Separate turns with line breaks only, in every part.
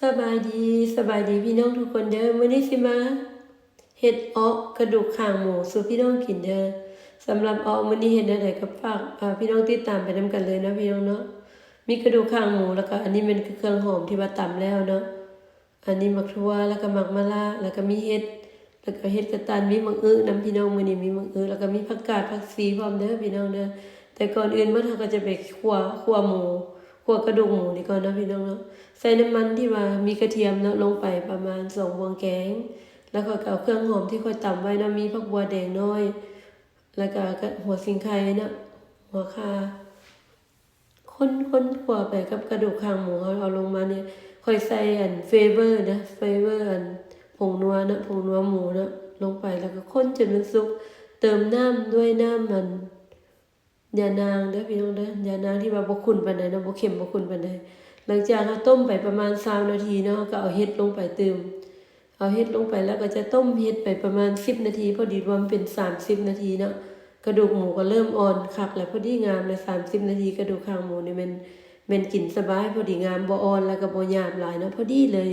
สบายดีพี่น้องทุกคนเด้อมื้อนี้สิมาเฮ็ดออกกระดูกข้างหมูสู่พี่น้องกินเด้อสำหรับออกมื้อนี้เฮ็ดได้ก็ฝากพี่น้องติดตามไปนํกันเลยนะพี่น้องเนาะมีกระดูกข้างหมูแล้วก็อันนี้มันคือเครื่องหอมที่ว่าตำแล้วเนาะอันนี้มักทั่วแล้วก็มักมะระแล้วก็มีเห็ดแล้วก็เห็ดกระตันมีมักอื้อนำพี่น้องมื้อนี้มีมักอื้อแล้วก็มีผักกาดผักชีพร้อมเด้อพี่น้องเด้อแต่ก่อนอื่นเฮาก็จะไปคั่วหมูคั่วกระดูกหมูนี่ก่อนนะพี่น้องเนาะใส่น้ำมันที่ว่ามีกระเทียมเนาะลงไปประมาณ2บวงแกงแล้วก็เอาเครื่องหอมที่ค่อยตำไว้นะมีผักบัวแดงน้อยแล้วก็หัวสิงไข่เนาะหัวข่าคนคั่วไปกับกระดูกข้างหมูเอาลงมาเนี่ยค่อยใส่อันเฟเวอร์นะเฟเวอร์อันผงนัวนะผงนัวหมูนะลงไปแล้วก็คนจนมันสุกเติมน้ำด้วยน้ำมันยานางเด้อพี่น้องเด้อยานางที่ว่าบ่ขุ่นปานใดเนาะบ่เค็มบ่ขุ่นปานใดหลังจากเราต้มไปประมาณ20นาทีเนาะก็เอาเห็ดลงไปเติมเอาเห็ดลงไปแล้วก็จะต้มเห็ดไปประมาณ10นาทีพอดีรวมเป็น30นาทีเนาะกระดูกหมูก็เริ่มอ่อนคักแล้วพอดีงามเลย30นาทีกระดูกข้างหมูนี่มันกินสบายพอดีงามบ่อ่อนแล้วก็บ่หยาบหลายเนาะพอดีเลย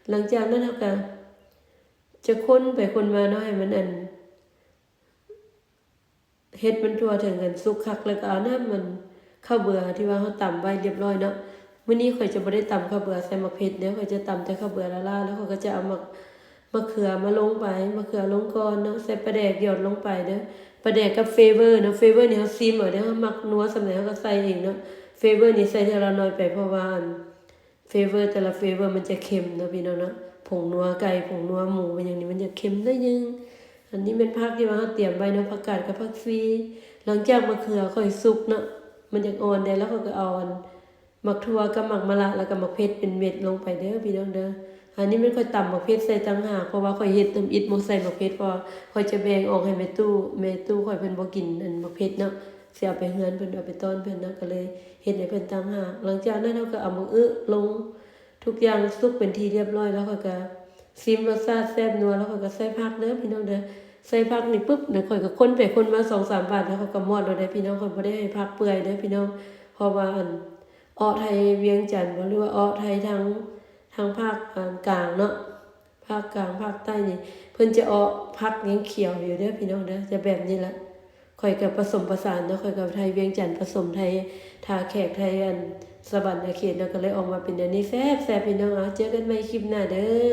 หลังจากนั้นเราก็จะคนไปคนมาเนาะให้มันเฮ็ดมันทั่วถึงกันสุกคักแล้วก็เอาน้ำมันข้าวเบื่อที่ว่าเฮาตำไว้เรียบร้อยเนาะมื้อนี้ข่อยจะบ่ได้ตำข้าวเบื่อใส่มะเขือเด้อข่อยจะตำแต่ข้าวเบื่อละๆแล้วข่อยก็จะเอามะเขือมาลงไปมะเขือลงก่อนเนาะใส่ปลาแดกหยอดลงไปเด้อปลาแดกกับเฟเวอร์เนาะเฟเวอร์นี่เฮาซิมเอาเด้อเฮามักนัวสำาใดเฮาก็ใส่เองเนาะเฟเวอร์นี่ใส่เท่าละน้อยไปเพราะว่าเฟเวอร์แต่ละเฟเวอร์มันจะเค็มเนาะพี่น้องเนาะผงนัวไก่ผงนัวหมูมันอย่างนี้มันจะเค็มได้นึงอันนี้เป็นผักที่ว่าเฮาเตรียมไว้เนาะผักกาดกับผักชีหลังจากมะเขือค่อยสุกเนาะมันจะอ่อนได้แล้วก็เอามักทั่วกับมักมะระแล้วก็มักเพชรเป็นเม็ดลงไปเด้อพี่น้องเด้ออันนี้มันค่อยตำมักเพชรใส่ต่างหากเพราะว่าค่อยเฮ็ดตำอิดบ่ใส่มักเพชรเพราะค่อยจะแบ่งออกให้แม่ตู้ค่อยเพิ่นบ่กินอันมักเพชรเนาะสิเอาไปเฮือนเพิ่นเอาไปต้อนเพิ่นเนาะก็เลยเฮ็ดให้เพิ่นต่างหากหลังจากนั้นเราก็เอามักลงทุกอย่างสุกเป็นที่เรียบร้อยแล้วค่อยก็ชิมรสชาติแซ่บนัวแล้วค่อยก็ใส่ผักเด้อพี่น้องเด้อใส่ผักนี่ปึ๊บเดี๋ยวค่อยก็คนไปคนมา 2-3 บาทแล้วเขาก็มอดแล้วได้พี่น้องค่อยบ่ได้ให้ผักเปื่อยเด้อพี่น้องเพราะว่าอ้อไทยเวียงจันทน์บ่หรือว่าอ้อไทยทางภาคกลางเนาะภาคกลางภาคใต้นี่เพิ่นจะอ้อผักยังเขียวอยู่เด้อพี่น้องเด้อจะแบบนี้แหละค่อยก็ผสมผสานเนาะค่อยกับไทยเวียงจันทน์ผสมไทยทาแขกไทยสะบัดนาเขตแล้วก็เลยออกมาเป็นอันนี้แซ่บๆพี่น้องเจอกันใหม่คลิปหน้าเด้อ